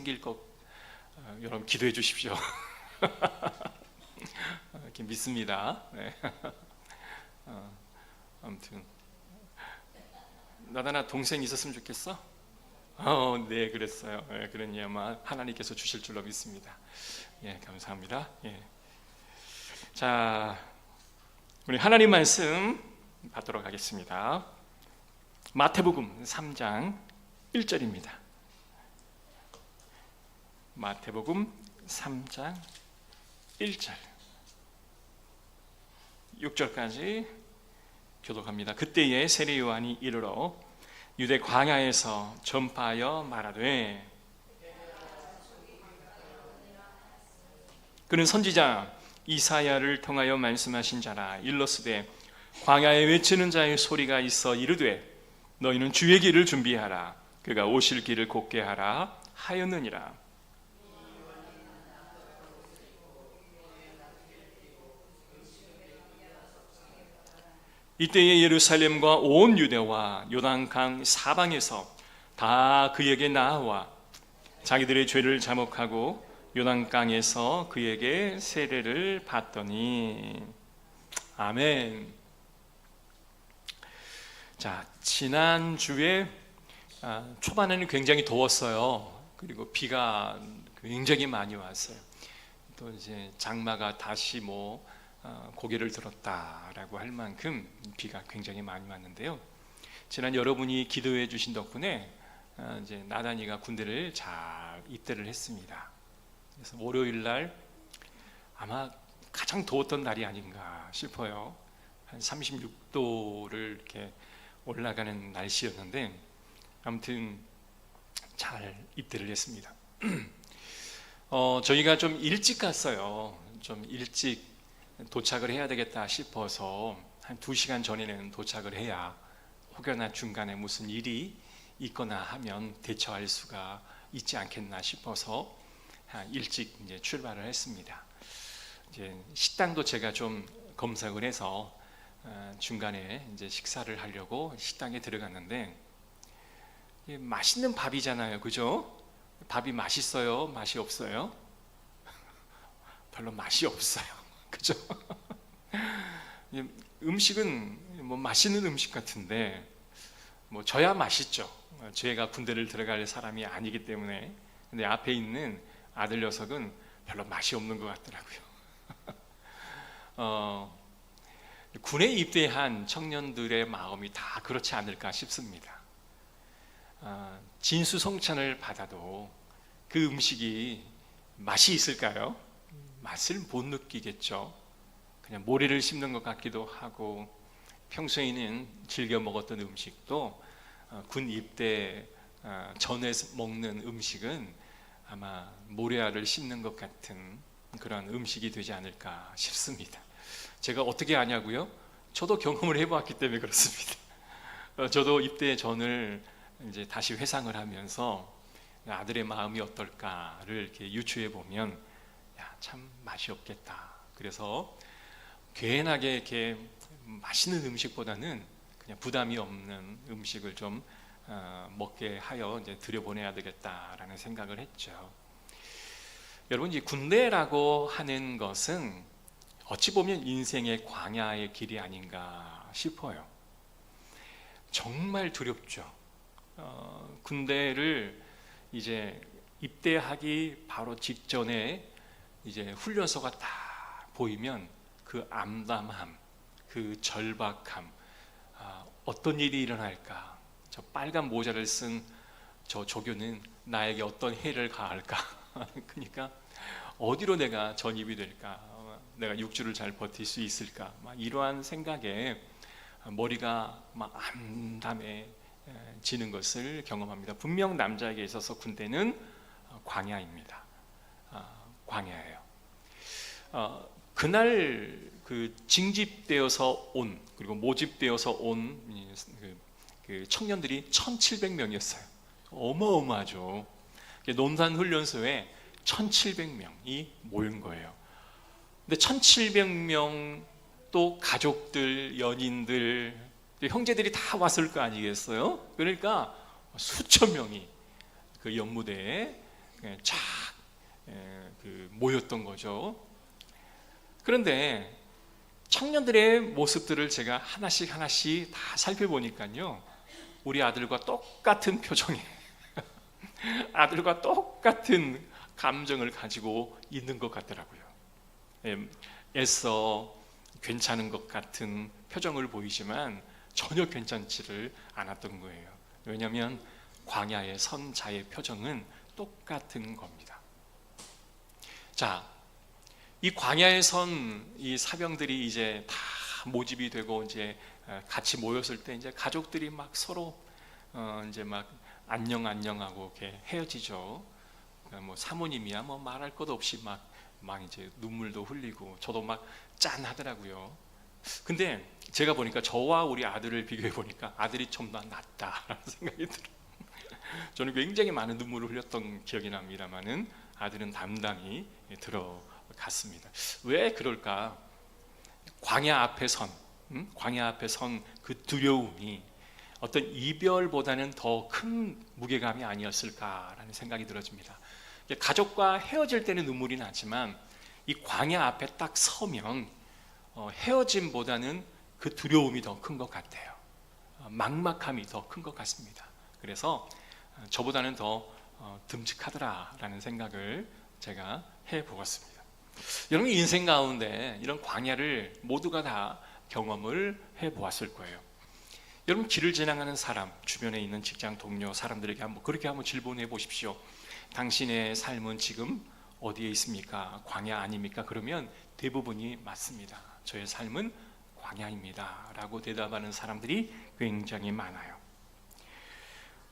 생길 것 여러분 기도해 주십시오. 이렇게 믿습니다. 네. 아무튼 나다나 동생 있었으면 좋겠어? 네, 그랬어요. 네, 그러니 아마 하나님께서 주실 줄로 믿습니다. 예, 감사합니다. 예. 자, 우리 하나님 말씀 받도록 하겠습니다. 마태복음 3장 1절입니다. 마태복음 3장 1절 6절까지 교독합니다. 그때에 세례 요한이 이르러 유대 광야에서 전파하여 말하되, 그는 선지자 이사야를 통하여 말씀하신 자라. 일러스되 광야에 외치는 자의 소리가 있어 이르되 너희는 주의 길을 준비하라. 그가 오실 길을 곧게 하라 하였느니라. 이때에 예루살렘과 온 유대와 요단강 사방에서 다 그에게 나아와 자기들의 죄를 자목하고 요단강에서 그에게 세례를 받더니. 아멘. 자, 지난주에 초반에는 굉장히 더웠어요. 그리고 비가 굉장히 많이 왔어요. 또 이제 장마가 다시 고개를 들었다라고 할 만큼 비가 굉장히 많이 왔는데요. 지난 여러분이 기도해 주신 덕분에 이제 나단이가 군대를 잘 입대를 했습니다. 그래서 월요일 날 아마 가장 더웠던 날이 아닌가 싶어요. 한 36도를 이렇게 올라가는 날씨였는데 아무튼 잘 입대를 했습니다. 저희가 좀 일찍 갔어요. 좀 일찍 도착을 해야 되겠다 싶어서 한 2시간 전에는 도착을 해야 혹여나 중간에 무슨 일이 있거나 하면 대처할 수가 있지 않겠나 싶어서 일찍 이제 출발을 했습니다. 이제 식당도 제가 좀 검색을 해서 중간에 이제 식사를 하려고 식당에 들어갔는데 맛있는 밥이잖아요, 그죠? 밥이 맛있어요, 맛이 없어요? 별로 맛이 없어요, 그죠? 음식은 맛있는 음식 같은데 저야 맛있죠. 제가 군대를 들어갈 사람이 아니기 때문에. 근데 앞에 있는 아들 녀석은 별로 맛이 없는 것 같더라고요. 군에 입대한 청년들의 마음이 다 그렇지 않을까 싶습니다. 진수성찬을 받아도 그 음식이 맛이 있을까요? 맛을 못 느끼겠죠. 그냥 모래를 씹는 것 같기도 하고, 평소에는 즐겨 먹었던 음식도 군 입대 전에 먹는 음식은 아마 모래알을 씹는 것 같은 그런 음식이 되지 않을까 싶습니다. 제가 어떻게 아냐고요? 저도 경험을 해보았기 때문에 그렇습니다. 저도 입대 전을 이제 다시 회상을 하면서 아들의 마음이 어떨까를 이렇게 유추해 보면 참 맛이 없겠다. 그래서 괜하게 이렇게 맛있는 음식보다는 그냥 부담이 없는 음식을 좀 먹게 하여 이제 들여보내야 되겠다라는 생각을 했죠. 여러분, 이 군대라고 하는 것은 어찌 보면 인생의 광야의 길이 아닌가 싶어요. 정말 두렵죠. 군대를 이제 입대하기 바로 직전에 이제 훈련소가 딱 보이면 그 암담함, 그 절박함, 어떤 일이 일어날까? 저 빨간 모자를 쓴 저 조교는 나에게 어떤 해를 가할까? 그러니까 어디로 내가 전입이 될까? 내가 6주를 잘 버틸 수 있을까? 이러한 생각에 머리가 암담해지는 것을 경험합니다. 분명 남자에게 있어서 군대는 광야입니다. 광야예요. 그날 그 징집되어서 온, 그리고 모집되어서 온 그 청년들이 1,700명이었어요. 어마어마하죠. 논산 훈련소에 1,700명이 모인 거예요. 근데 1,700명 또 가족들, 연인들, 형제들이 다 왔을 거 아니겠어요? 그러니까 수천 명이 그 연무대에 쫙 모였던 거죠. 그런데 청년들의 모습들을 제가 하나씩 다 살펴보니까요, 우리 아들과 똑같은 표정에 아들과 똑같은 감정을 가지고 있는 것 같더라고요. 애써 괜찮은 것 같은 표정을 보이지만 전혀 괜찮지를 않았던 거예요. 왜냐하면 광야에 선 자의 표정은 똑같은 겁니다. 자, 이 광야에 선 이 사병들이 이제 다 모집이 되고 이제 같이 모였을 때 이제 가족들이 막 서로 이제 막 안녕하고 이렇게 헤어지죠. 뭐 사모님이야 뭐 말할 것 없이 막 이제 눈물도 흘리고 저도 막 짠하더라고요. 근데 제가 보니까 저와 우리 아들을 비교해 보니까 아들이 좀 더 낫다라는 생각이 들어요. 저는 굉장히 많은 눈물을 흘렸던 기억이 납니다만은 아들은 담담히 들어갔습니다. 왜 그럴까? 광야 앞에 선 그 두려움이 어떤 이별보다는 더 큰 무게감이 아니었을까라는 생각이 들어집니다. 가족과 헤어질 때는 눈물이 나지만 이 광야 앞에 딱 서면 헤어짐보다는 그 두려움이 더 큰 것 같아요. 막막함이 더 큰 것 같습니다. 그래서 저보다는 더 듬직하더라라는 생각을 제가 해보았습니다. 여러분 인생 가운데 이런 광야를 모두가 다 경험을 해보았을 거예요. 여러분 길을 지나가는 사람, 주변에 있는 직장 동료 사람들에게 그렇게 한번 질문해 보십시오. 당신의 삶은 지금 어디에 있습니까? 광야 아닙니까? 그러면 대부분이 맞습니다. 저의 삶은 광야입니다 라고 대답하는 사람들이 굉장히 많아요.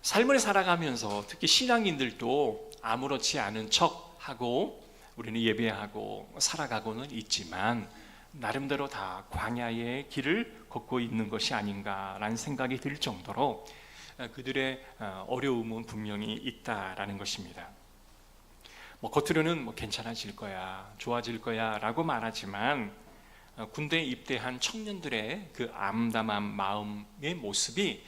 삶을 살아가면서 특히 신앙인들도 아무렇지 않은 척하고 우리는 예배하고 살아가고는 있지만 나름대로 다 광야의 길을 걷고 있는 것이 아닌가라는 생각이 들 정도로 그들의 어려움은 분명히 있다라는 것입니다. 겉으로는 괜찮아질 거야, 좋아질 거야 라고 말하지만 군대에 입대한 청년들의 그 암담한 마음의 모습이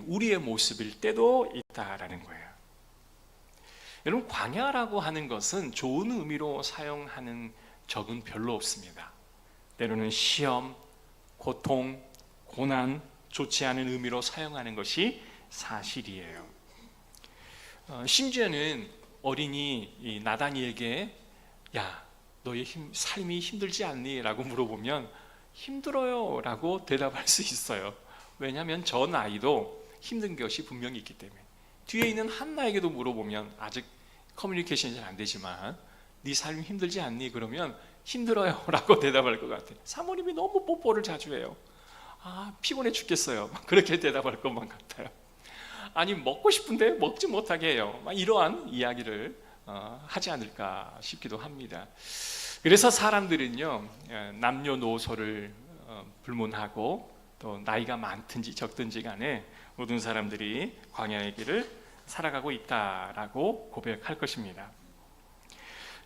우리의 모습일 때도 있다라는 거예요. 여러분 광야라고 하는 것은 좋은 의미로 사용하는 적은 별로 없습니다. 때로는 시험, 고통, 고난, 좋지 않은 의미로 사용하는 것이 사실이에요. 심지어는 어린이 나단이에게 야 너의 삶이 힘들지 않니? 라고 물어보면 힘들어요 라고 대답할 수 있어요. 왜냐하면 저 나이도 힘든 것이 분명히 있기 때문에. 뒤에 있는 한나에게도 물어보면 아직 커뮤니케이션이 잘 안 되지만 네 삶이 힘들지 않니? 그러면 힘들어요 라고 대답할 것 같아요. 사모님이 너무 뽀뽀를 자주 해요. 피곤해 죽겠어요. 그렇게 대답할 것만 같아요. 아니 먹고 싶은데 먹지 못하게 해요. 이러한 이야기를 하지 않을까 싶기도 합니다. 그래서 사람들은요 남녀노소를 불문하고 또 나이가 많든지 적든지 간에 모든 사람들이 광야의 길을 살아가고 있다라고 고백할 것입니다.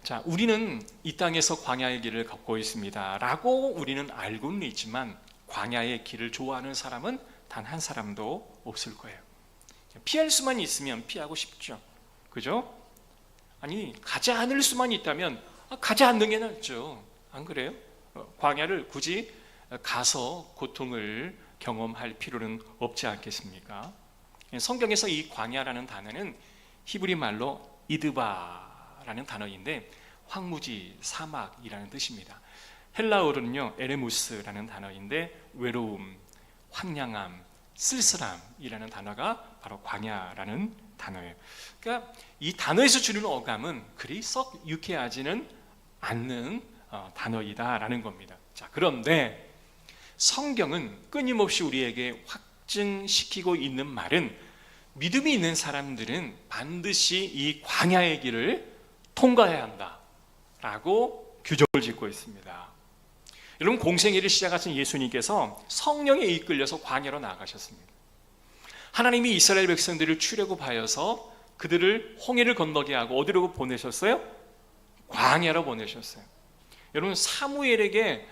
자, 우리는 이 땅에서 광야의 길을 걷고 있습니다 라고 우리는 알고는 있지만 광야의 길을 좋아하는 사람은 단 한 사람도 없을 거예요. 피할 수만 있으면 피하고 싶죠. 그죠? 아니 가지 않을 수만 있다면 가지 않는 게 낫죠. 안 그래요? 광야를 굳이 가서 고통을 경험할 필요는 없지 않겠습니까? 성경에서 이 광야라는 단어는 히브리 말로 이드바라는 단어인데 황무지, 사막이라는 뜻입니다. 헬라어로는요 에레무스라는 단어인데 외로움, 황량함, 쓸쓸함이라는 단어가 바로 광야라는 단어예요. 그러니까 이 단어에서 주는 어감은 그리 썩 유쾌하지는 않는 단어이다라는 겁니다. 자, 그런데 성경은 끊임없이 우리에게 확증시키고 있는 말은 믿음이 있는 사람들은 반드시 이 광야의 길을 통과해야 한다라고 규정을 짓고 있습니다. 여러분 공생애를 시작하신 예수님께서 성령에 이끌려서 광야로 나아가셨습니다. 하나님이 이스라엘 백성들을 출애굽하여서 그들을 홍해를 건너게 하고 어디로 보내셨어요? 광야로 보내셨어요. 여러분 사무엘이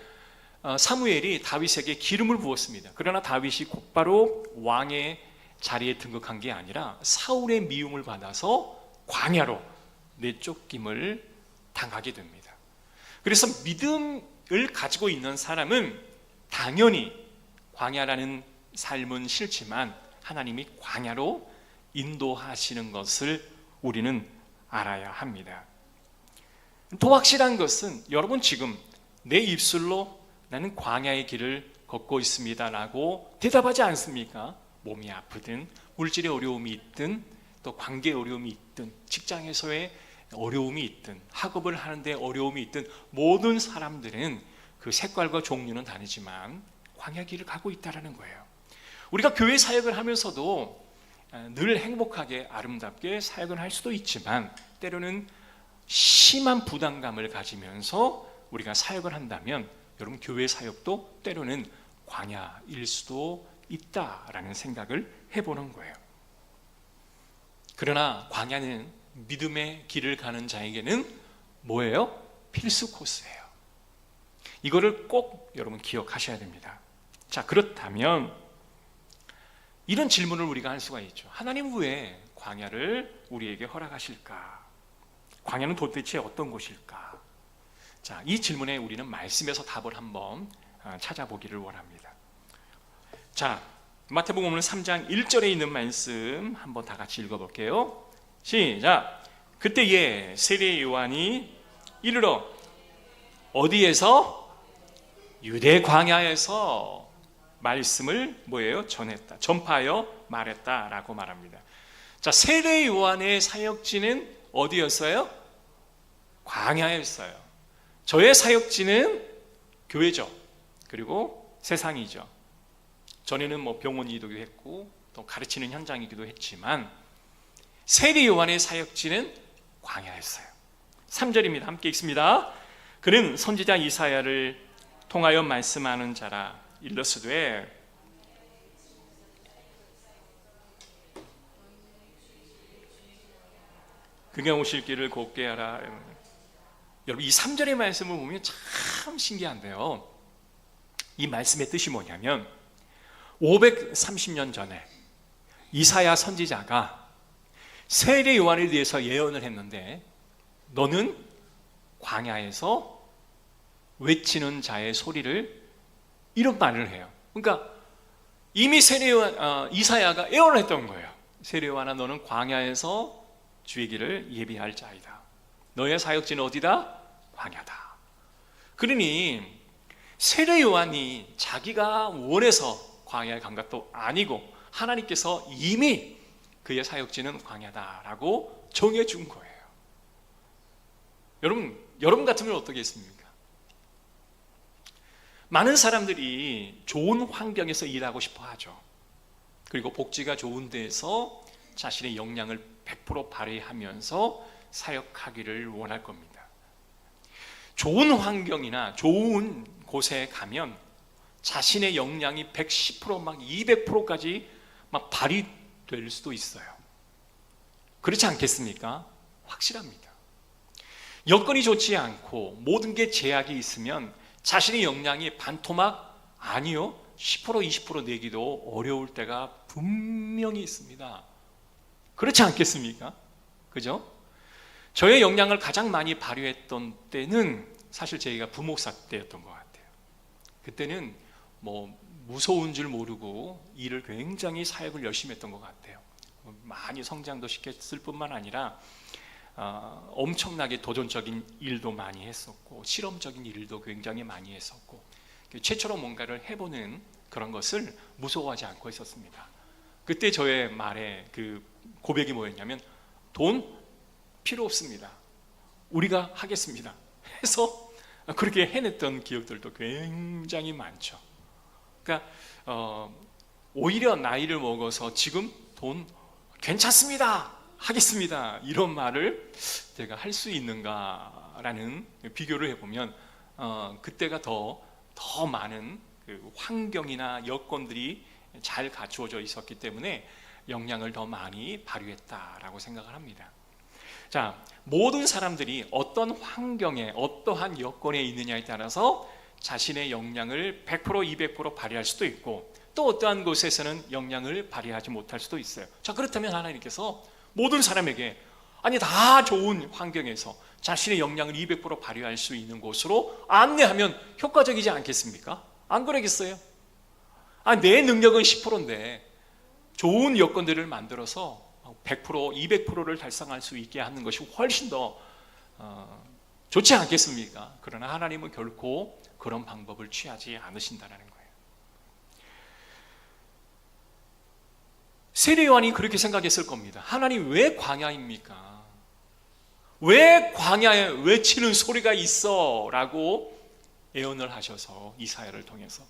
다윗에게 기름을 부었습니다. 그러나 다윗이 곧바로 왕의 자리에 등극한 게 아니라 사울의 미움을 받아서 광야로 내쫓김을 당하게 됩니다. 그래서 믿음을 가지고 있는 사람은 당연히 광야라는 삶은 싫지만 하나님이 광야로 인도하시는 것을 우리는 알아야 합니다. 또 확실한 것은 여러분 지금 내 입술로 나는 광야의 길을 걷고 있습니다 라고 대답하지 않습니까? 몸이 아프든 물질의 어려움이 있든 또 관계의 어려움이 있든 직장에서의 어려움이 있든 학업을 하는데 어려움이 있든 모든 사람들은 그 색깔과 종류는 다르지만 광야 길을 가고 있다는 거예요. 우리가 교회 사역을 하면서도 늘 행복하게 아름답게 사역을 할 수도 있지만 때로는 심한 부담감을 가지면서 우리가 사역을 한다면 여러분 교회 사역도 때로는 광야일 수도 있다라는 생각을 해보는 거예요. 그러나 광야는 믿음의 길을 가는 자에게는 뭐예요? 필수 코스예요. 이거를 꼭 여러분 기억하셔야 됩니다. 자, 그렇다면 이런 질문을 우리가 할 수가 있죠. 하나님 왜 광야를 우리에게 허락하실까? 광야는 도대체 어떤 곳일까? 자, 이 질문에 우리는 말씀에서 답을 한번 찾아보기를 원합니다. 자, 마태복음 3장 1절에 있는 말씀 한번 다 같이 읽어볼게요. 시작. 그때에 세례 요한이 이르러 어디에서? 유대 광야에서 말씀을 뭐예요? 전했다. 전파하여 말했다라고 말합니다. 자, 세례 요한의 사역지는 어디였어요? 광야였어요. 저의 사역지는 교회죠. 그리고 세상이죠. 전에는 뭐 병원이기도 했고 또 가르치는 현장이기도 했지만 세례 요한의 사역지는 광야였어요. 3절입니다. 함께 읽습니다. 그는 선지자 이사야를 통하여 말씀하는 자라. 일러스되 그가 오실 길을 곱게 하라. 여러분 이 3절의 말씀을 보면 참 신기한데요. 이 말씀의 뜻이 뭐냐면 530년 전에 이사야 선지자가 세례 요한에 대해서 예언을 했는데 너는 광야에서 외치는 자의 소리를 이런 말을 해요. 그러니까 이미 세례 요한 이사야가 예언을 했던 거예요. 세례 요한아 너는 광야에서 주의 길을 예비할 자이다. 너의 사역지는 어디다? 광야다. 그러니 세례 요한이 자기가 원해서 광야에 간 것도 아니고 하나님께서 이미 그의 사역지는 광야다라고 정해준 거예요. 여러분 같으면 어떻게 했습니까? 많은 사람들이 좋은 환경에서 일하고 싶어 하죠. 그리고 복지가 좋은 데서 자신의 역량을 100% 발휘하면서 사역하기를 원할 겁니다. 좋은 환경이나 좋은 곳에 가면 자신의 역량이 110% 막 200%까지 막 발휘될 수도 있어요. 그렇지 않겠습니까? 확실합니다. 여건이 좋지 않고 모든 게 제약이 있으면 자신의 역량이 반토막 아니요 10% 20% 내기도 어려울 때가 분명히 있습니다. 그렇지 않겠습니까? 그죠? 저의 역량을 가장 많이 발휘했던 때는 사실 저희가 부목사 때였던 것 같아요. 그때는 뭐 무서운 줄 모르고 일을 굉장히 사역을 열심히 했던 것 같아요. 많이 성장도 시켰을 뿐만 아니라 엄청나게 도전적인 일도 많이 했었고 실험적인 일도 굉장히 많이 했었고 최초로 뭔가를 해보는 그런 것을 무서워하지 않고 있었습니다. 그때 저의 말에 그 고백이 뭐였냐면 돈 필요 없습니다. 우리가 하겠습니다. 해서 그렇게 해냈던 기억들도 굉장히 많죠. 그러니까 오히려 나이를 먹어서 지금 돈 괜찮습니다. 하겠습니다. 이런 말을 제가 할 수 있는가라는 비교를 해보면 그때가 더 많은 그 환경이나 여건들이 잘 갖추어져 있었기 때문에 역량을 더 많이 발휘했다라고 생각을 합니다. 자, 모든 사람들이 어떤 환경에 어떠한 여건에 있느냐에 따라서 자신의 역량을 100% 200% 발휘할 수도 있고 또 어떠한 곳에서는 역량을 발휘하지 못할 수도 있어요. 자, 그렇다면 하나님께서 모든 사람에게 아니 다 좋은 환경에서 자신의 역량을 200% 발휘할 수 있는 곳으로 안내하면 효과적이지 않겠습니까? 안 그러겠어요? 내 능력은 10%인데 좋은 여건들을 만들어서 100%, 200%를 달성할 수 있게 하는 것이 훨씬 더 좋지 않겠습니까? 그러나 하나님은 결코 그런 방법을 취하지 않으신다는 거예요. 세례 요한이 그렇게 생각했을 겁니다. 하나님 왜 광야입니까? 왜 광야에 외치는 소리가 있어? 라고 예언을 하셔서 이사야를 통해서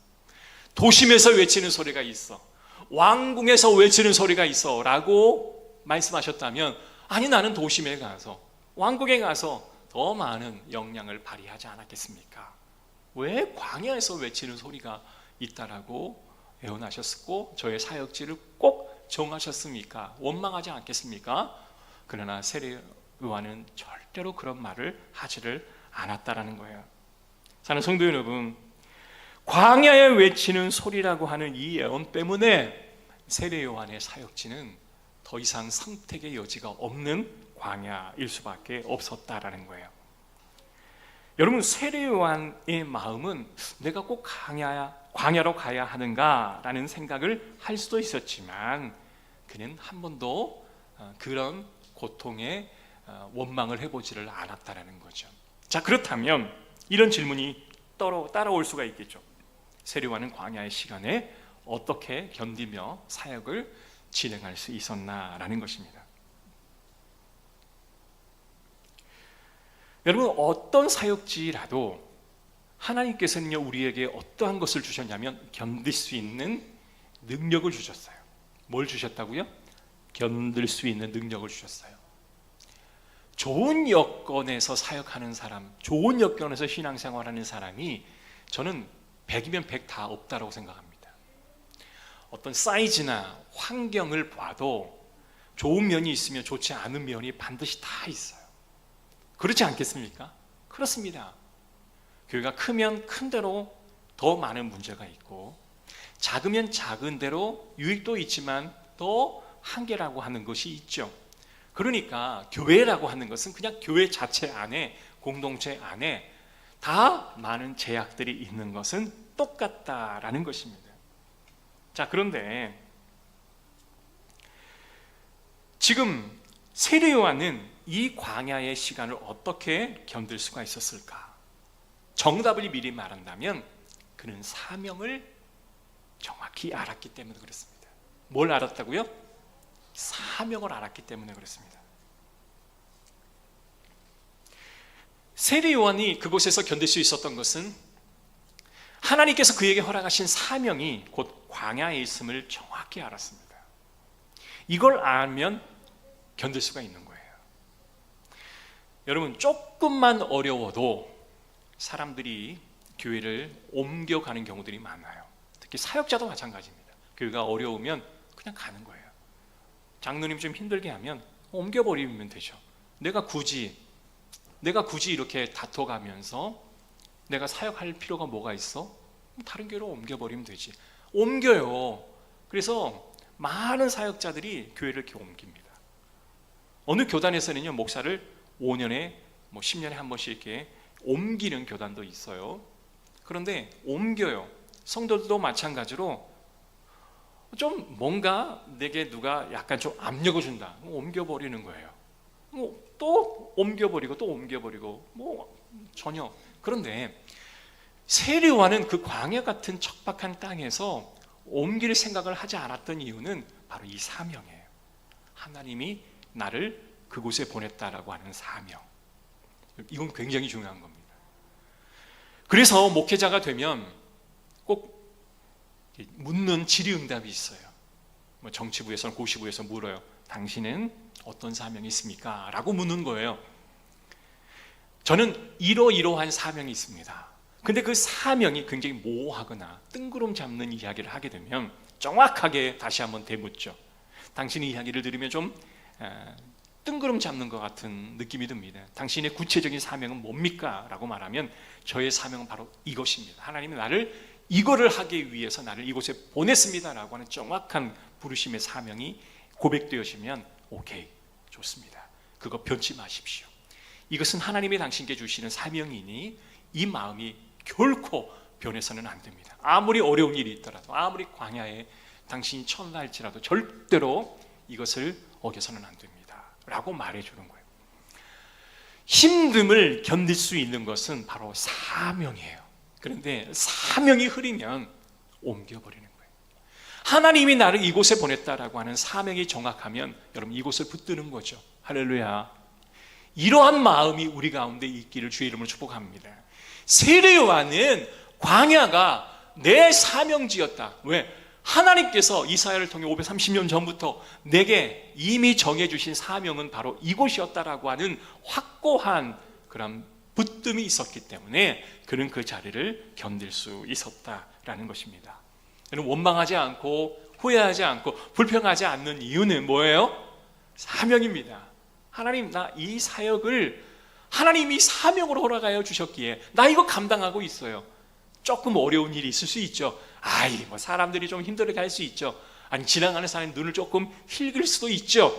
도심에서 외치는 소리가 있어, 왕궁에서 외치는 소리가 있어 라고 말씀하셨다면, 아니 나는 도심에 가서 왕궁에 가서 더 많은 역량을 발휘하지 않았겠습니까? 왜 광야에서 외치는 소리가 있다라고 예언하셨고 저의 사역지를 꼭 정하셨습니까? 원망하지 않겠습니까? 그러나 세례 요한은 절대로 그런 말을 하지를 않았다라는 거예요. 사랑하는 성도 여러분, 광야에 외치는 소리라고 하는 이 예언 때문에 세례 요한의 사역지는 더 이상 선택의 여지가 없는 광야일 수밖에 없었다라는 거예요. 여러분, 세례 요한의 마음은 내가 꼭 광야로 가야 하는가라는 생각을 할 수도 있었지만 그는 한 번도 그런 고통에 원망을 해보지를 않았다라는 거죠. 자, 그렇다면 이런 질문이 따라올 수가 있겠죠. 세례 요한은 광야의 시간에 어떻게 견디며 사역을 진행할 수 있었나라는 것입니다. 여러분, 어떤 사역지라도 하나님께서는요 우리에게 어떠한 것을 주셨냐면 견딜 수 있는 능력을 주셨어요. 뭘 주셨다고요? 견딜 수 있는 능력을 주셨어요. 좋은 여건에서 사역하는 사람, 좋은 여건에서 신앙생활하는 사람이 저는 100이면 100 다 없다라고 생각합니다. 어떤 사이즈나 환경을 봐도 좋은 면이 있으면 좋지 않은 면이 반드시 다 있어요. 그렇지 않겠습니까? 그렇습니다. 교회가 크면 큰 대로 더 많은 문제가 있고, 작으면 작은 대로 유익도 있지만 더 한계라고 하는 것이 있죠. 그러니까 교회라고 하는 것은 그냥 교회 자체 안에, 공동체 안에 다 많은 제약들이 있는 것은 똑같다라는 것입니다. 자, 그런데 지금 세례 요한은 이 광야의 시간을 어떻게 견딜 수가 있었을까? 정답을 미리 말한다면 그는 사명을 정확히 알았기 때문에 그렇습니다. 뭘 알았다고요? 사명을 알았기 때문에 그렇습니다. 세례 요한이 그곳에서 견딜 수 있었던 것은 하나님께서 그에게 허락하신 사명이 곧 광야에 있음을 정확히 알았습니다. 이걸 알면 견딜 수가 있는 거예요. 여러분, 조금만 어려워도 사람들이 교회를 옮겨가는 경우들이 많아요. 특히 사역자도 마찬가지입니다. 교회가 어려우면 그냥 가는 거예요. 장로님 좀 힘들게 하면 옮겨버리면 되죠. 내가 굳이 이렇게 다퉈가면서 내가 사역할 필요가 뭐가 있어? 다른 교회로 옮겨버리면 되지. 옮겨요. 그래서 많은 사역자들이 교회를 이렇게 옮깁니다. 어느 교단에서는요 목사를 5년에 10년에 한 번씩 이렇게 옮기는 교단도 있어요. 그런데 옮겨요. 성도들도 마찬가지로 좀 뭔가 내게 누가 약간 좀 압력을 준다, 옮겨버리는 거예요. 또 옮겨버리고 또 옮겨버리고 전혀. 그런데 세례 요한은 그 광야 같은 척박한 땅에서 옮길 생각을 하지 않았던 이유는 바로 이 사명이에요. 하나님이 나를 그곳에 보냈다라고 하는 사명. 이건 굉장히 중요한 겁니다. 그래서 목회자가 되면 꼭 묻는 질의응답이 있어요. 정치부에서는 고시부에서 물어요. 당신은 어떤 사명이 있습니까? 라고 묻는 거예요. 저는 이러이러한 사명이 있습니다. 근데 그 사명이 굉장히 모호하거나 뜬구름 잡는 이야기를 하게 되면 정확하게 다시 한번 되묻죠. 당신의 이야기를 들으면 좀 뜬구름 잡는 것 같은 느낌이 듭니다. 당신의 구체적인 사명은 뭡니까? 라고 말하면 저의 사명은 바로 이것입니다. 하나님이 나를 이거를 하기 위해서 나를 이곳에 보냈습니다 라고 하는 정확한 부르심의 사명이 고백되어지면 오케이, 좋습니다. 그거 변치 마십시오. 이것은 하나님이 당신께 주시는 사명이니 이 마음이 결코 변해서는 안 됩니다. 아무리 어려운 일이 있더라도, 아무리 광야에 당신이 처할지라도 절대로 이것을 어겨서는 안 됩니다 라고 말해주는 거예요. 힘듦을 견딜 수 있는 것은 바로 사명이에요. 그런데 사명이 흐리면 옮겨버리는 거예요. 하나님이 나를 이곳에 보냈다라고 하는 사명이 정확하면 여러분 이곳을 붙드는 거죠. 할렐루야. 이러한 마음이 우리 가운데 있기를 주의 이름으로 축복합니다. 세례 요한은 광야가 내 사명지였다. 왜? 하나님께서 이사야를 통해 530년 전부터 내게 이미 정해주신 사명은 바로 이곳이었다라고 하는 확고한 그런 붙듦이 있었기 때문에 그는 그 자리를 견딜 수 있었다라는 것입니다. 그는 원망하지 않고 후회하지 않고 불평하지 않는 이유는 뭐예요? 사명입니다. 하나님, 나 이 사역을 하나님이 사명으로 허락하여 주셨기에 나 이거 감당하고 있어요. 조금 어려운 일이 있을 수 있죠. 뭐 사람들이 좀 힘들게 할 수 있죠. 아니, 지나가는 사람이 눈을 조금 힐길 수도 있죠.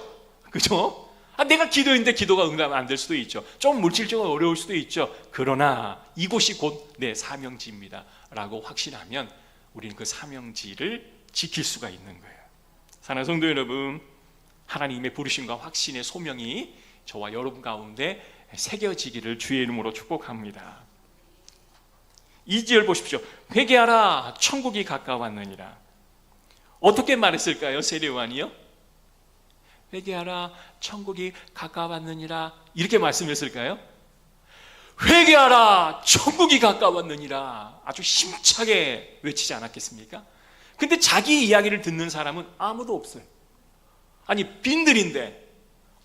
그죠? 내가 기도했는데 기도가 응답 안 될 수도 있죠. 좀 물질적으로 어려울 수도 있죠. 그러나 이곳이 곧 내 사명지입니다 라고 확신하면 우리는 그 사명지를 지킬 수가 있는 거예요. 사랑하는 성도 여러분, 하나님의 부르심과 확신의 소명이 저와 여러분 가운데 새겨지기를 주의 이름으로 축복합니다. 2절 보십시오. 회개하라, 천국이 가까웠느니라. 어떻게 말했을까요? 세례 요한이요? 회개하라, 천국이 가까웠느니라 이렇게 말씀했을까요? 회개하라, 천국이 가까웠느니라 아주 힘차게 외치지 않았겠습니까? 근데 자기 이야기를 듣는 사람은 아무도 없어요. 아니, 빈들인데,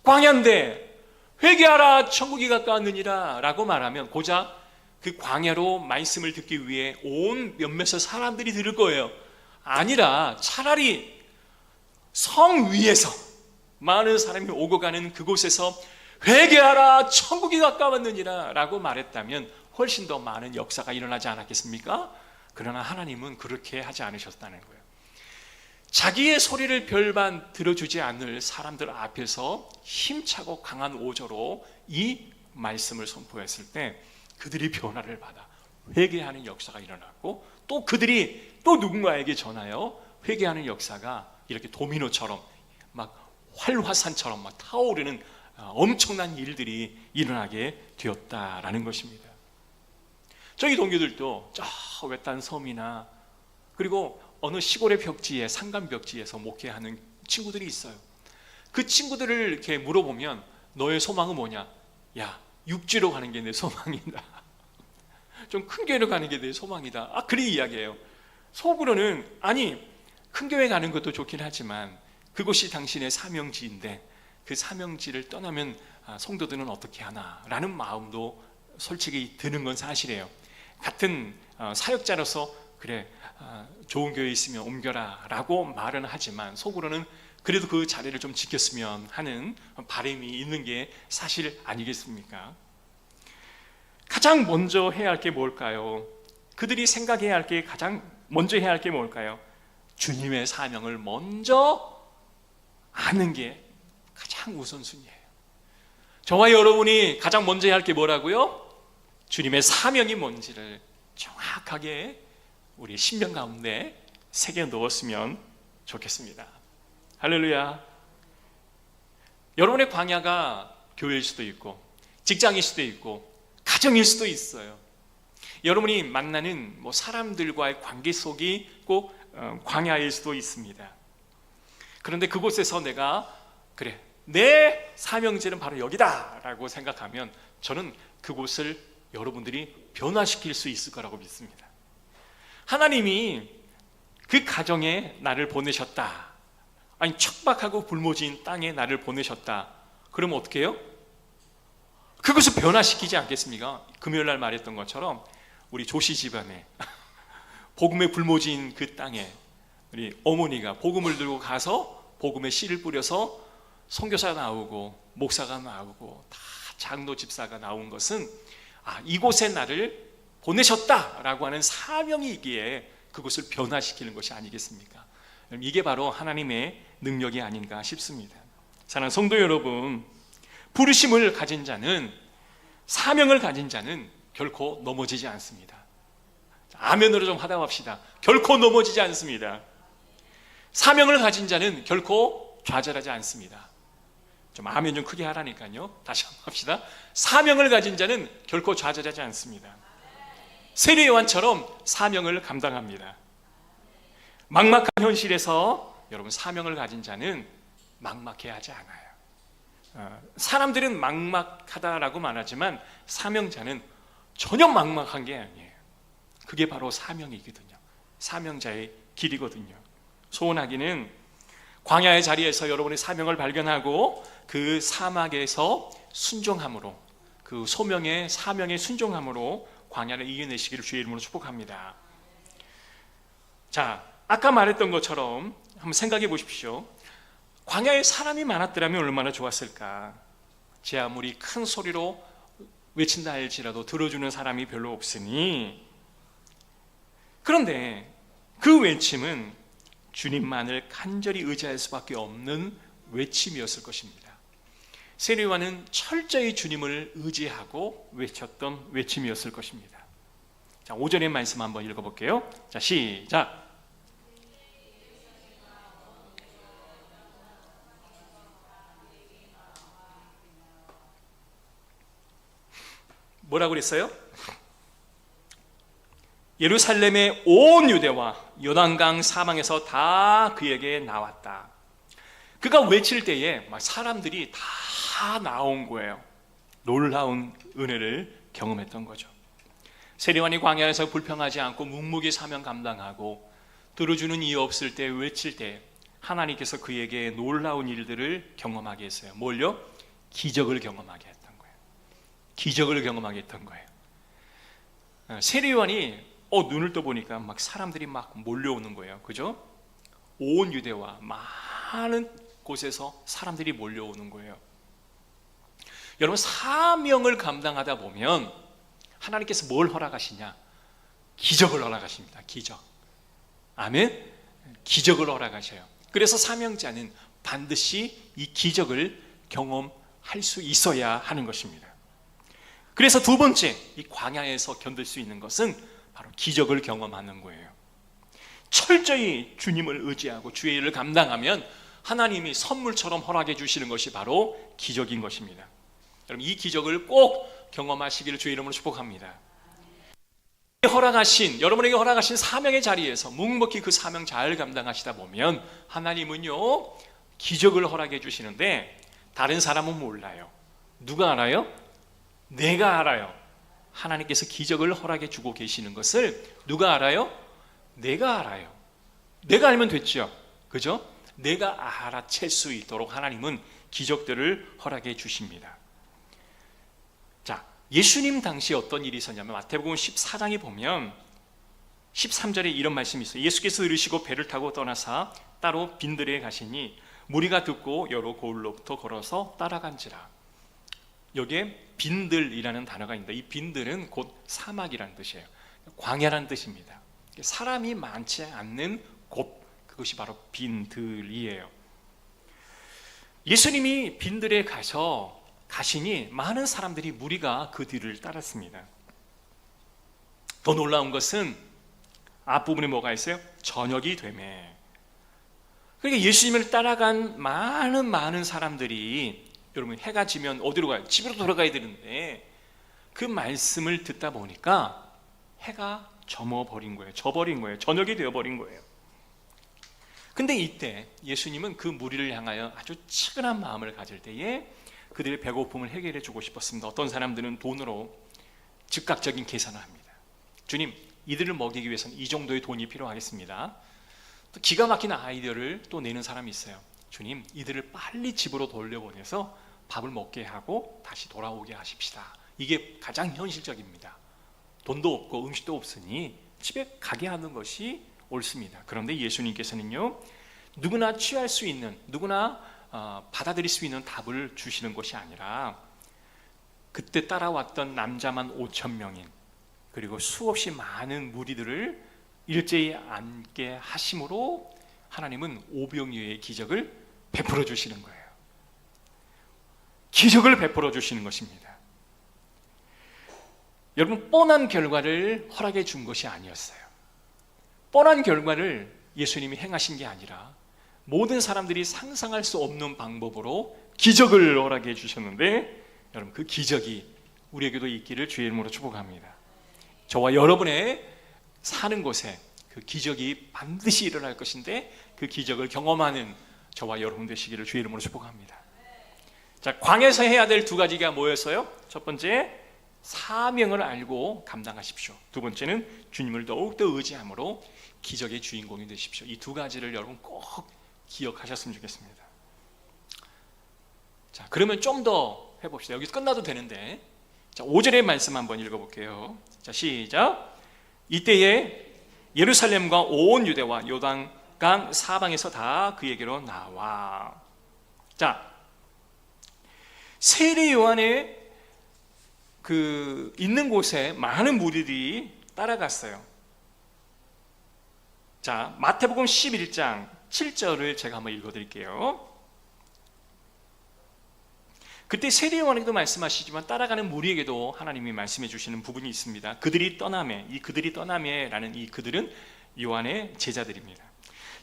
광야인데 회개하라, 천국이 가까웠느니라 라고 말하면 고작 그 광야로 말씀을 듣기 위해 온 몇몇의 사람들이 들을 거예요. 아니라 차라리 성 위에서 많은 사람이 오고 가는 그곳에서 회개하라, 천국이 가까웠느니라 라고 말했다면 훨씬 더 많은 역사가 일어나지 않았겠습니까? 그러나 하나님은 그렇게 하지 않으셨다는 거예요. 자기의 소리를 별반 들어주지 않을 사람들 앞에서 힘차고 강한 오조로 이 말씀을 선포했을 때 그들이 변화를 받아 회개하는 역사가 일어났고, 또 그들이 또 누군가에게 전하여 회개하는 역사가 이렇게 도미노처럼 막 활화산처럼 막 타오르는 엄청난 일들이 일어나게 되었다라는 것입니다. 저희 동료들도 저 외딴 섬이나 그리고 어느 시골의 벽지에, 산간 벽지에서 목회하는 친구들이 있어요. 그 친구들을 이렇게 물어보면 너의 소망은 뭐냐? 야, 육지로 가는 게 내 소망이다. 좀 큰 교회로 가는 게 내 소망이다. 그래 이야기해요. 속으로는 아니, 큰 교회 가는 것도 좋긴 하지만 그곳이 당신의 사명지인데 그 사명지를 떠나면 성도들은 어떻게 하나 라는 마음도 솔직히 드는 건 사실이에요. 같은 사역자로서 그래, 좋은 교회 있으면 옮겨라 라고 말은 하지만 속으로는 그래도 그 자리를 좀 지켰으면 하는 바람이 있는 게 사실 아니겠습니까? 가장 먼저 해야 할 게 뭘까요? 그들이 생각해야 할 게 가장 먼저 해야 할 게 뭘까요? 주님의 사명을 먼저 아는 게 가장 우선순위예요. 저와 여러분이 가장 먼저 해야 할 게 뭐라고요? 주님의 사명이 뭔지를 정확하게 우리 신명 가운데 새겨 넣었으면 좋겠습니다. 할렐루야. 여러분의 광야가 교회일 수도 있고 직장일 수도 있고 가정일 수도 있어요. 여러분이 만나는 사람들과의 관계 속이 꼭 광야일 수도 있습니다. 그런데 그곳에서 내가 그래, 내 사명지는 바로 여기다 라고 생각하면 저는 그곳을 여러분들이 변화시킬 수 있을 거라고 믿습니다. 하나님이 그 가정에 나를 보내셨다, 아니 척박하고 굶어진 땅에 나를 보내셨다, 그러면 어떻게 해요? 그것을 변화시키지 않겠습니까? 금요일날 말했던 것처럼 우리 조씨 집안에 복음의 굶어진 그 땅에 우리 어머니가 복음을 들고 가서 복음의 씨를 뿌려서 선교사가 나오고 목사가 나오고 다 장로 집사가 나온 것은 이곳에 나를 보내셨다라고 하는 사명이기에 그것을 변화시키는 것이 아니겠습니까? 이게 바로 하나님의 능력이 아닌가 싶습니다. 사랑하는 성도 여러분, 부르심을 가진 자는, 사명을 가진 자는 결코 넘어지지 않습니다. 아멘으로 좀 화답합시다. 결코 넘어지지 않습니다. 사명을 가진 자는 결코 좌절하지 않습니다. 좀 아멘 좀 크게 하라니까요. 다시 한번 합시다. 사명을 가진 자는 결코 좌절하지 않습니다. 세례 요한처럼 사명을 감당합니다. 막막한 현실에서 여러분, 사명을 가진 자는 막막해하지 않아요. 사람들은 막막하다라고 말하지만 사명자는 전혀 막막한 게 아니에요. 그게 바로 사명이거든요. 사명자의 길이거든요. 소원하기는 광야의 자리에서 여러분의 사명을 발견하고 그 사막에서 순종함으로, 그 소명의 사명의 순종함으로 광야를 이겨내시기를 주의 이름으로 축복합니다. 자, 아까 말했던 것처럼 한번 생각해 보십시오. 광야에 사람이 많았더라면 얼마나 좋았을까. 제 아무리 큰 소리로 외친다 할지라도 들어주는 사람이 별로 없으니, 그런데 그 외침은 주님만을 간절히 의지할 수밖에 없는 외침이었을 것입니다. 세례 요한은 철저히 주님을 의지하고 외쳤던 외침이었을 것입니다. 자, 5절의 말씀 한번 읽어볼게요. 자, 시작. 뭐라고 그랬어요? 예루살렘의 온 유대와 요단강 사방에서 다 그에게 나왔다. 그가 외칠 때에 막 사람들이 다 나온 거예요. 놀라운 은혜를 경험했던 거죠. 세례요한이 광야에서 불평하지 않고 묵묵히 사명 감당하고 들어주는 이 없을 때 외칠 때 하나님께서 그에게 놀라운 일들을 경험하게 했어요. 뭘요? 기적을 경험하게 했던 거예요. 기적을 경험하게 했던 거예요. 세례요한이 눈을 떠보니까 막 사람들이 막 몰려오는 거예요. 그죠? 온 유대와 많은 곳에서 사람들이 몰려오는 거예요. 여러분, 사명을 감당하다 보면 하나님께서 뭘 허락하시냐? 기적을 허락하십니다. 기적. 아멘? 기적을 허락하셔요. 그래서 사명자는 반드시 이 기적을 경험할 수 있어야 하는 것입니다. 그래서 두 번째, 이 광야에서 견딜 수 있는 것은 바로 기적을 경험하는 거예요. 철저히 주님을 의지하고 주의 일을 감당하면 하나님이 선물처럼 허락해 주시는 것이 바로 기적인 것입니다. 여러분, 이 기적을 꼭 경험하시기를 주의 이름으로 축복합니다. 여러분에게 허락하신 사명의 자리에서 묵묵히 그 사명 잘 감당하시다 보면 하나님은요, 기적을 허락해 주시는데 다른 사람은 몰라요. 누가 알아요? 내가 알아요. 하나님께서 기적을 허락해 주고 계시는 것을 누가 알아요? 내가 알아요. 내가 알면 됐죠. 그죠? 내가 알아챌 수 있도록 하나님은 기적들을 허락해 주십니다. 자, 예수님 당시에 어떤 일이 있었냐면 마태복음 14장에 보면 13절에 이런 말씀이 있어요. 예수께서 이르시고 배를 타고 떠나사 따로 빈들에 가시니 무리가 듣고 여러 고을로부터 걸어서 따라간지라. 여기에 빈들이라는 단어가 있는데 이 빈들은 곧 사막이라는 뜻이에요. 광야라는 뜻입니다. 사람이 많지 않는 곳, 그것이 바로 빈들이에요. 예수님이 빈들에 가시니 많은 사람들이 무리가 그 뒤를 따랐습니다. 더 놀라운 것은 앞부분에 뭐가 있어요? 저녁이 되매. 그러니까 예수님을 따라간 많은 사람들이, 여러분, 해가 지면 어디로 가요? 집으로 돌아가야 되는데 그 말씀을 듣다 보니까 해가 저버린 거예요. 저녁이 되어버린 거예요. 근데 이때 예수님은 그 무리를 향하여 아주 측은한 마음을 가질 때에 그들의 배고픔을 해결해 주고 싶었습니다. 어떤 사람들은 돈으로 즉각적인 계산을 합니다. 주님, 이들을 먹이기 위해서는 이 정도의 돈이 필요하겠습니다. 또 기가 막힌 아이디어를 또 내는 사람이 있어요. 주님, 이들을 빨리 집으로 돌려보내서 밥을 먹게 하고 다시 돌아오게 하십시다. 이게 가장 현실적입니다. 돈도 없고 음식도 없으니 집에 가게 하는 것이 옳습니다. 그런데 예수님께서는요, 누구나 취할 수 있는, 누구나 받아들일 수 있는 답을 주시는 것이 아니라 그때 따라왔던 남자만 5,000명인 그리고 수없이 많은 무리들을 일제히 앉게 하심으로 하나님은 오병이어의 기적을 베풀어 주시는 거예요. 기적을 베풀어 주시는 것입니다. 여러분, 뻔한 결과를 허락해 준 것이 아니었어요. 뻔한 결과를 예수님이 행하신 게 아니라 모든 사람들이 상상할 수 없는 방법으로 기적을 허락해 주셨는데, 여러분, 그 기적이 우리에게도 있기를 주의 이름으로 축복합니다. 저와 여러분의 사는 곳에 그 기적이 반드시 일어날 것인데, 그 기적을 경험하는 저와 여러분 되시기를 주의 이름으로 축복합니다. 자, 광야에서 해야 될 두 가지가 뭐였어요? 첫 번째, 사명을 알고 감당하십시오. 두 번째는 주님을 더욱더 의지함으로 기적의 주인공이 되십시오. 이 두 가지를 여러분 꼭 기억하셨으면 좋겠습니다. 자, 그러면 좀 더 해봅시다. 여기서 끝나도 되는데, 자, 5절의 말씀 한번 읽어볼게요. 자, 시작. 이때에 예루살렘과 온 유대와 요단강 사방에서 다 그에게로 나와. 자, 세례 요한의 그 있는 곳에 많은 무리들이 따라갔어요. 자, 마태복음 11장 7절을 제가 한번 읽어드릴게요. 그때 세례 요한에게도 말씀하시지만 따라가는 무리에게도 하나님이 말씀해 주시는 부분이 있습니다. 그들이 떠나매, 이 그들이 떠나매라는 이 그들은 요한의 제자들입니다.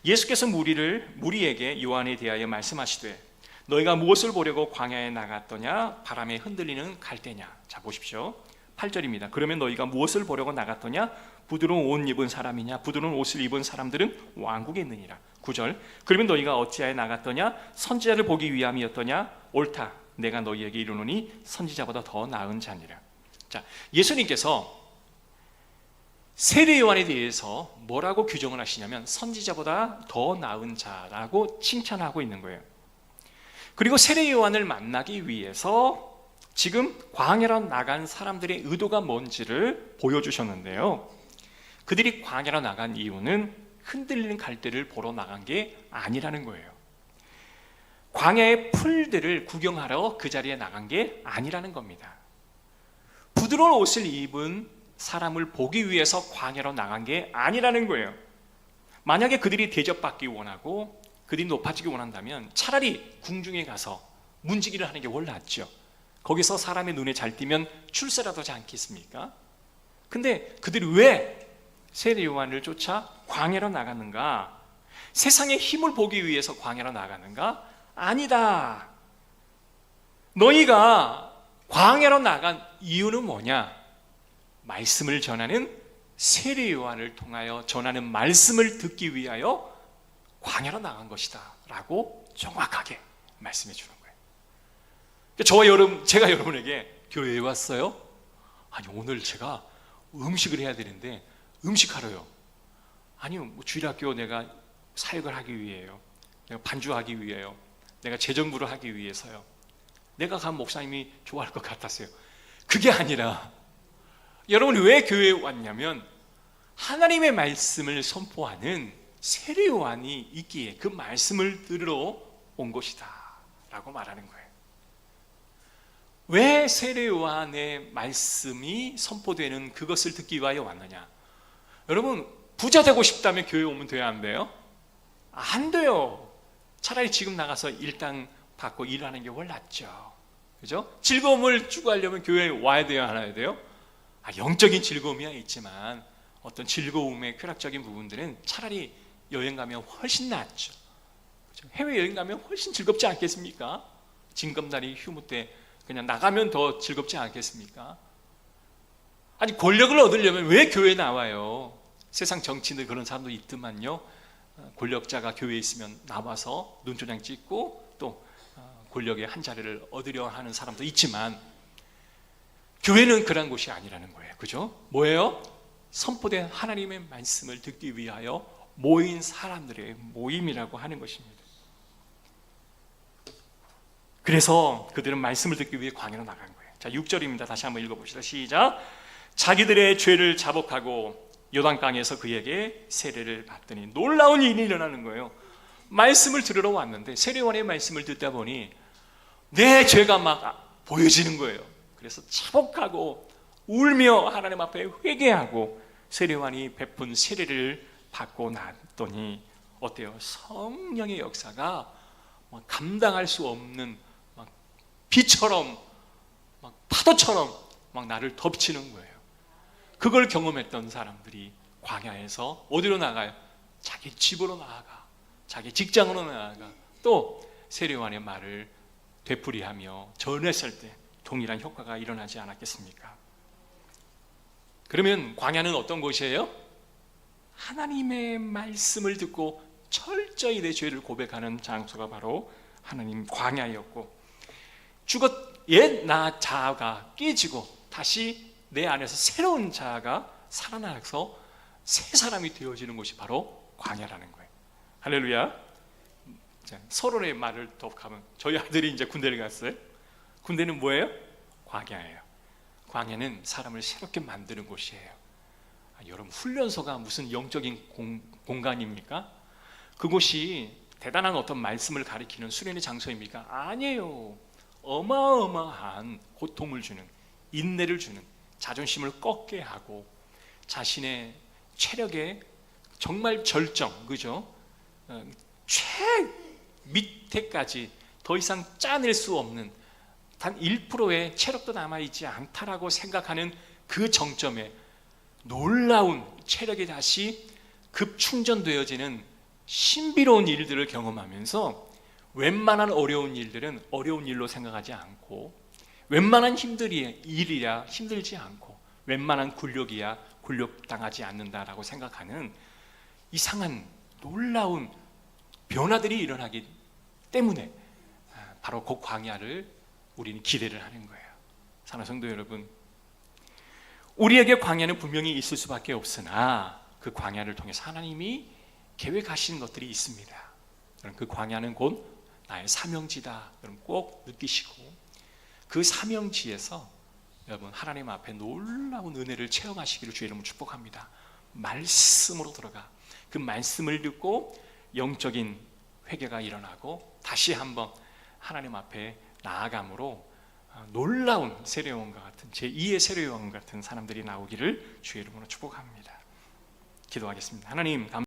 예수께서 무리에게 요한에 대하여 말씀하시되 너희가 무엇을 보려고 광야에 나갔더냐? 바람에 흔들리는 갈대냐? 자, 보십시오. 8절입니다. 그러면 너희가 무엇을 보려고 나갔더냐? 부드러운 옷 입은 사람이냐? 부드러운 옷을 입은 사람들은 왕국에 있느니라. 9절. 그러면 너희가 어찌하여 나갔더냐? 선지자를 보기 위함이었더냐? 옳다. 내가 너희에게 이르노니 선지자보다 더 나은 자니라. 자, 예수님께서 세례 요한에 대해서 뭐라고 규정을 하시냐면 선지자보다 더 나은 자라고 칭찬하고 있는 거예요. 그리고 세례 요한을 만나기 위해서 지금 광야로 나간 사람들의 의도가 뭔지를 보여주셨는데요. 그들이 광야로 나간 이유는 흔들리는 갈대를 보러 나간 게 아니라는 거예요. 광야의 풀들을 구경하러 그 자리에 나간 게 아니라는 겁니다. 부드러운 옷을 입은 사람을 보기 위해서 광야로 나간 게 아니라는 거예요. 만약에 그들이 대접받기 원하고 그들이 높아지기 원한다면 차라리 궁중에 가서 문지기를 하는 게 원래 낫죠. 거기서 사람의 눈에 잘 띄면 출세라도 하지 않겠습니까? 근데 그들이 왜 세례 요한을 쫓아 광야로 나갔는가? 세상의 힘을 보기 위해서 광야로 나갔는가? 아니다. 너희가 광야로 나간 이유는 뭐냐? 말씀을 전하는 세례 요한을 통하여 전하는 말씀을 듣기 위하여 광야로 나간 것이다 라고 정확하게 말씀해 주는 거예요. 제가 여러분에게 교회에 왔어요? 아니, 오늘 제가 음식을 해야 되는데 음식하러요. 아니요, 뭐 주일학교 내가 사역을 하기 위해요. 내가 반주하기 위해요. 내가 재정부를 하기 위해서요. 내가 간 목사님이 좋아할 것 같았어요. 그게 아니라 여러분이 왜 교회에 왔냐면 하나님의 말씀을 선포하는 세례 요한이 있기에 그 말씀을 들으러 온 것이다 라고 말하는 거예요. 왜 세례 요한의 말씀이 선포되는 그것을 듣기 위하여 왔느냐? 여러분, 부자 되고 싶다면 교회에 오면 돼야 안 돼요? 안 돼요. 차라리 지금 나가서 일당 받고 일하는 게 훨씬 낫죠. 그죠? 즐거움을 추구하려면 교회에 와야 돼요, 안 와야 돼요? 영적인 즐거움이야 있지만 어떤 즐거움의 쾌락적인 부분들은 차라리 여행 가면 훨씬 낫죠. 그렇죠? 해외 여행 가면 훨씬 즐겁지 않겠습니까? 징검다리 휴무 때 그냥 나가면 더 즐겁지 않겠습니까? 아니, 권력을 얻으려면 왜 교회에 나와요? 세상 정치인들 그런 사람도 있더만요. 권력자가 교회에 있으면 나와서 눈초장 찍고 또 권력의 한 자리를 얻으려 하는 사람도 있지만 교회는 그런 곳이 아니라는 거예요. 그죠? 뭐예요? 선포된 하나님의 말씀을 듣기 위하여 모인 사람들의 모임이라고 하는 것입니다. 그래서 그들은 말씀을 듣기 위해 광야로 나간 거예요. 자, 6절입니다. 다시 한번 읽어봅시다. 시작. 자기들의 죄를 자복하고 요단강에서 그에게 세례를 받더니 놀라운 일이 일어나는 거예요. 말씀을 들으러 왔는데 세례요한의 말씀을 듣다 보니 내 죄가 막 보여지는 거예요. 그래서 자복하고 울며 하나님 앞에 회개하고 세례요한이 베푼 세례를 받고 났더니 어때요? 성령의 역사가 감당할 수 없는 비처럼 막 파도처럼 막 나를 덮치는 거예요. 그걸 경험했던 사람들이 광야에서 어디로 나가요? 자기 집으로 나아가, 자기 직장으로 나아가, 또 세례요한의 말을 되풀이하며 전했을 때 동일한 효과가 일어나지 않았겠습니까? 그러면 광야는 어떤 곳이에요? 하나님의 말씀을 듣고 철저히 내 죄를 고백하는 장소가 바로 하나님 광야였고, 옛 나 자아가 깨지고 다시 내 안에서 새로운 자아가 살아나서 새 사람이 되어지는 곳이 바로 광야라는 거예요. 할렐루야. 자, 서론의 말을 더하면 저희 아들이 이제 군대를 갔어요. 군대는 뭐예요? 광야예요. 광야는 사람을 새롭게 만드는 곳이에요. 여러분, 훈련소가 무슨 영적인 공간입니까? 그곳이 대단한 어떤 말씀을 가리키는 수련의 장소입니까? 아니에요. 어마어마한 고통을 주는, 인내를 주는, 자존심을 꺾게 하고 자신의 체력의 정말 절정, 그죠? 최 밑에까지 더 이상 짜낼 수 없는 단 1%의 체력도 남아있지 않다라고 생각하는 그 정점에 놀라운 체력이 다시 급충전되어지는 신비로운 일들을 경험하면서 웬만한 어려운 일들은 어려운 일로 생각하지 않고, 웬만한 일이야 힘들지 않고, 웬만한 굴욕이야 굴욕당하지 않는다라고 생각하는 이상한 놀라운 변화들이 일어나기 때문에 바로 그 광야를 우리는 기대를 하는 거예요. 사랑하는 성도 여러분, 우리에게 광야는 분명히 있을 수밖에 없으나 그 광야를 통해서 하나님이 계획하시는 것들이 있습니다. 그 광야는 곧 나의 사명지다. 여러분 꼭 느끼시고, 그 사명지에서 여러분 하나님 앞에 놀라운 은혜를 체험하시기를 주의 이름으로 축복합니다. 말씀으로 들어가 그 말씀을 듣고 영적인 회개가 일어나고 다시 한번 하나님 앞에 나아감으로 놀라운 세례요한과 같은 제2의 세례요한 같은 사람들이 나오기를 주의 이름으로 축복합니다. 기도하겠습니다. 하나님